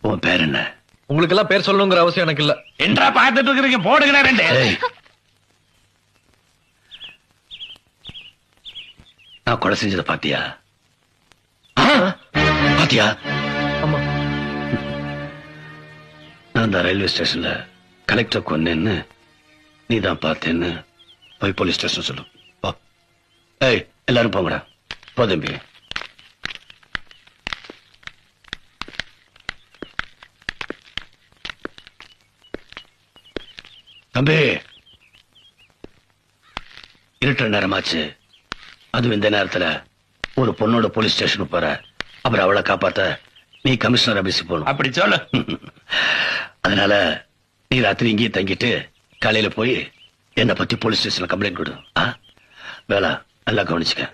உன் பேர் என்ன? உங்களுக்கு எல்லாம் பேர் சொல்லணுங்கிற அவசியம் எனக்கு இல்ல. என்றா பார்த்துட்டு இருக்கிறீங்க, போடுங்க ரெண்டு. நான் கொலை செஞ்சதை பாத்தியா? பாத்தியா? ஆமா. நான் அந்த ரயில்வே ஸ்டேஷன்ல கலெக்டர் கொன்னேன்னு நீதான் பார்த்தேன்னு போய் போலீஸ் ஸ்டேஷன் சொல்லு. ஏய், எல்லாரும் போங்கடா. போ தம்பி. தம்பி, இருட்டுற நேரமாச்சு. அதுவும் இந்த நேரத்துல ஒரு பொண்ணோட போலீஸ் ஸ்டேஷனுக்கு போற. அப்புறம் அவளை காப்பாத்த நீ கமிஷனர் ஆபீஸ் போகணும். அப்படி சொல்லு. அதனால நீ ராத்திரி இங்கேயே தங்கிட்டு காலையில போய் என்ன பத்தி போலீஸ் ஸ்டேஷன்ல கம்ப்ளைண்ட் கொடு. வேலை நல்லா கவனிச்சுக்க.